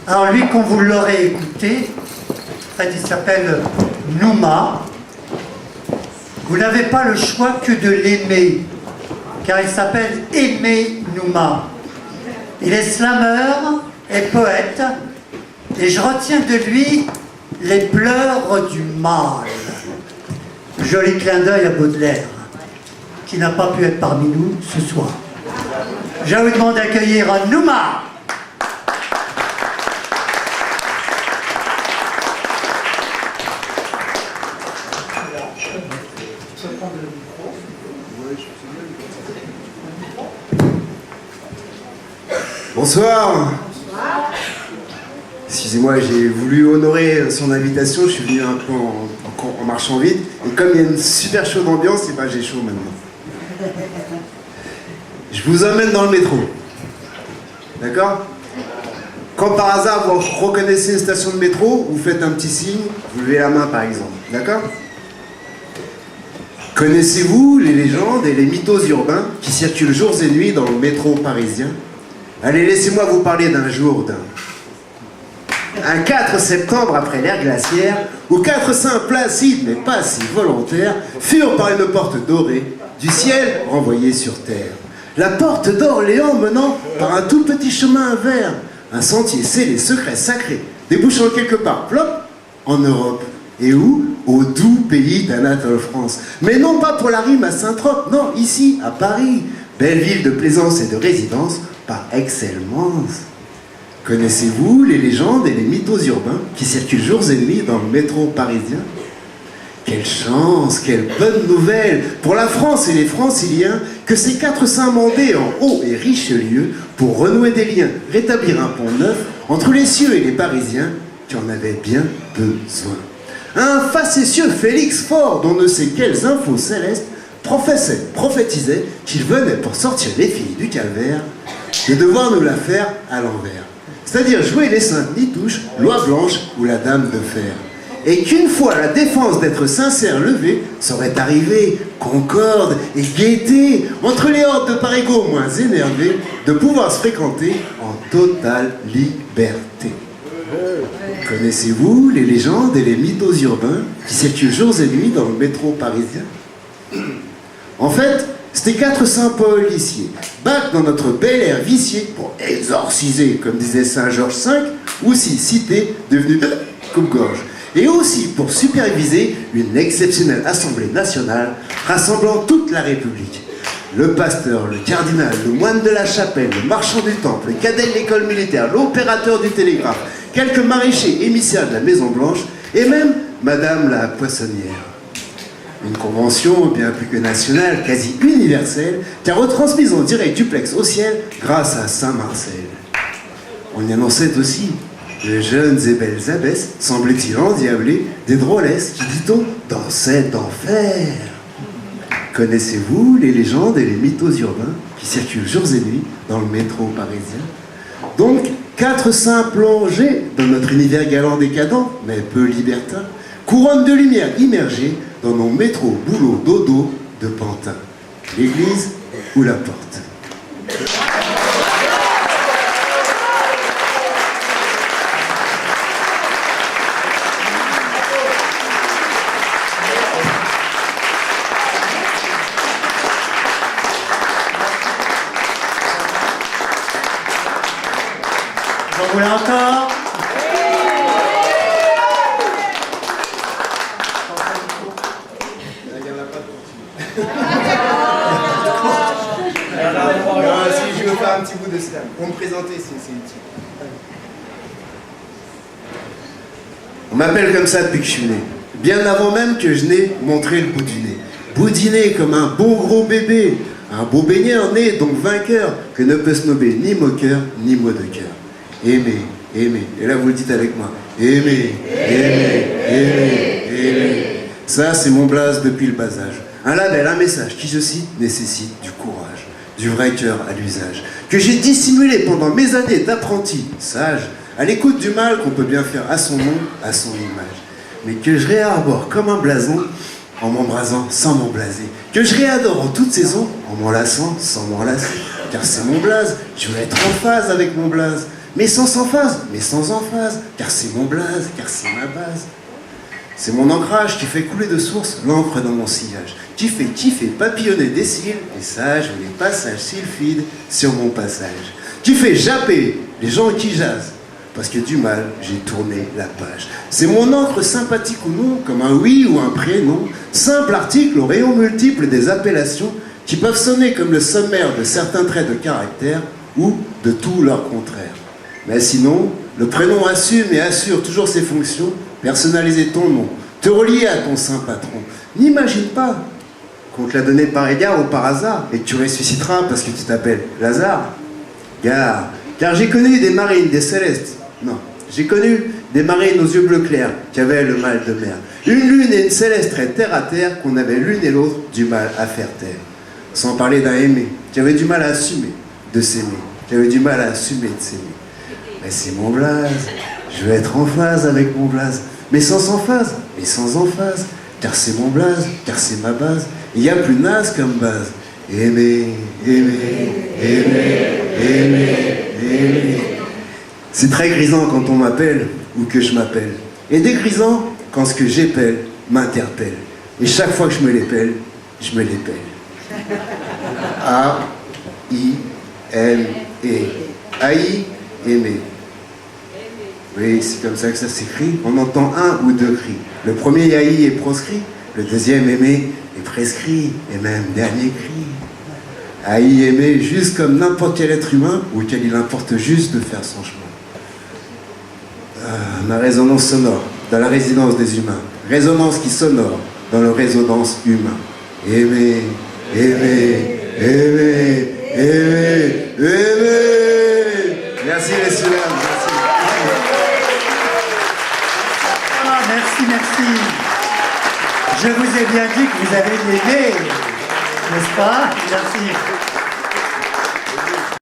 Alors lui, quand vous l'aurez écouté, il s'appelle Nouma. Vous n'avez pas le choix que de l'aimer, car il s'appelle Aimé Nouma. Il est slameur et poète, et je retiens de lui les pleurs du mal. Joli clin d'œil à Baudelaire, qui n'a pas pu être parmi nous ce soir. Je vous demande d'accueillir Nouma. Bonsoir. Excusez-moi, j'ai voulu honorer son invitation, je suis venu un peu en marchant vite, et comme il y a une super chaude ambiance, et ben j'ai chaud maintenant. Je vous emmène dans le métro. D'accord? Quand par hasard vous reconnaissez une station de métro, vous faites un petit signe, vous levez la main par exemple. D'accord? Connaissez-vous les légendes et les mythos urbains qui circulent jours et nuits dans le métro parisien? Allez, laissez-moi vous parler d'un jour un 4 septembre après l'ère glaciaire, où 4 saints placides, mais pas si volontaires, furent par une porte dorée, du ciel renvoyés sur terre. La porte d'Orléans menant par un tout petit chemin vert, un sentier scellé, secret, sacré, débouchant quelque part, plop, en Europe. Et où? Au doux pays d'Anatole France. Mais non pas pour la rime à Saint-Trope, non, ici, à Paris, belle ville de plaisance et de résidence, par excellence. Connaissez-vous les légendes et les mythos urbains qui circulent jours et nuits dans le métro parisien? Quelle chance, quelle bonne nouvelle pour la France et les franciliens que ces 4 saints mandaient en haut et Richelieu pour renouer des liens, rétablir un pont neuf entre les cieux et les Parisiens qui en avaient bien besoin. Un facétieux Félix Faure, dont ne sait quelles infos célestes, prophétisait qu'il venait pour sortir les filles du calvaire de devoir nous la faire à l'envers. C'est-à-dire jouer les saintes Nitouches, Loi Blanche ou la Dame de Fer. Et qu'une fois la défense d'être sincère levée, serait arrivée concorde et gaieté entre les hordes de parigots moins énervés de pouvoir se fréquenter en totale liberté. Connaissez-vous les légendes et les mythos urbains qui circulent jours et nuits dans le métro parisien? En fait, c'était 4 saints policiers, bac dans notre bel air vicié pour exorciser, comme disait Saint Georges V, aussi cité devenue coupe-gorge, et aussi pour superviser une exceptionnelle assemblée nationale rassemblant toute la République. Le pasteur, le cardinal, le moine de la chapelle, le marchand du temple, le cadet de l'école militaire, l'opérateur du télégraphe, quelques maraîchers émissaires de la Maison Blanche, et même Madame la Poissonnière. Une convention bien plus que nationale, quasi universelle, qui a retransmise en direct duplex au ciel grâce à Saint-Marcel. On y annonçait aussi de jeunes et belles abbesses, semblait-il endiablées, des drôlesses qui, dit-on, dansaient d'enfer. Connaissez-vous les légendes et les mythos urbains qui circulent jours et nuits dans le métro parisien? Donc, 4 saints plongés dans notre univers galant décadent, mais peu libertin, couronne de lumière immergée dans nos métros, boulot, dodo de Pantin. L'église ou la porte? Vous voulez encore? Si je veux faire un petit bout de slam, pour me présenter, c'est utile. On m'appelle comme ça depuis que je suis né. Bien avant même que je n'ai montré le bout du nez. Boudiné comme un bon gros bébé. Un beau baigneur né, donc vainqueur, que ne peut snober ni moqueur, ni mot de cœur. Aimer, aimer. Et là, vous le dites avec moi. Aimer, aimer, aimer, aimer. Ça, c'est mon blaze depuis le bas âge. Un label, un message qui, je cite, nécessite du courage, du vrai cœur à l'usage, que j'ai dissimulé pendant mes années d'apprenti sage, à l'écoute du mal qu'on peut bien faire à son nom, à son image, mais que je réarbore comme un blason, en m'embrasant sans m'emblaser, que je réadore en toute saison, en m'enlaçant sans m'enlacer, car c'est mon blaze, je veux être en phase avec mon blaze, mais sans emphase, mais sans emphase, car c'est mon blaze, car c'est ma base. C'est mon ancrage qui fait couler de source l'encre dans mon sillage, qui fait papillonner des cils, les sages ou les passages sylphides sur mon passage, qui fait japper les gens qui jasent, parce que du mal, j'ai tourné la page. C'est mon encre sympathique ou non, comme un oui ou un prénom, simple article aux rayons multiples des appellations qui peuvent sonner comme le sommaire de certains traits de caractère ou de tout leur contraire. Mais sinon, le prénom assume et assure toujours ses fonctions, personnaliser ton nom, te relier à ton saint patron. N'imagine pas qu'on te l'a donné par égard ou par hasard et que tu ressusciteras parce que tu t'appelles Lazare. Car j'ai connu des marines, des célestes. Non, j'ai connu des marines aux yeux bleu clair qui avaient le mal de mer. Une lune et une céleste très terre à terre qu'on avait l'une et l'autre du mal à faire taire. Sans parler d'un aimé qui avait du mal à assumer de s'aimer, qui avait du mal à assumer de s'aimer. Mais c'est mon blaze, je veux être en phase avec mon blaze, mais sans emphase, mais sans emphase, car c'est mon blaze, car c'est ma base, il y a plus naze comme base. Aimer, aimer, aimer, aimer, aimer. C'est très grisant quand on m'appelle ou que je m'appelle, et dégrisant quand ce que j'épelle m'interpelle. Et chaque fois que je me l'épelle, je me l'épelle. A-I-M-E. Aïe, aimer. Oui, c'est comme ça que ça s'écrit. On entend un ou deux cris. Le premier yaï est proscrit, le deuxième aimer est prescrit, et même dernier cri. Aïe, aimer, juste comme n'importe quel être humain, auquel il importe juste de faire son chemin. Ma résonance sonore, dans la résidence des humains. Résonance qui sonore, dans le résonance humain. Aimer, aimer, aimer, aimer, aimer. Merci messieurs, merci. Ah, merci, merci. Je vous ai bien dit que vous avez aimé, n'est-ce pas? Merci.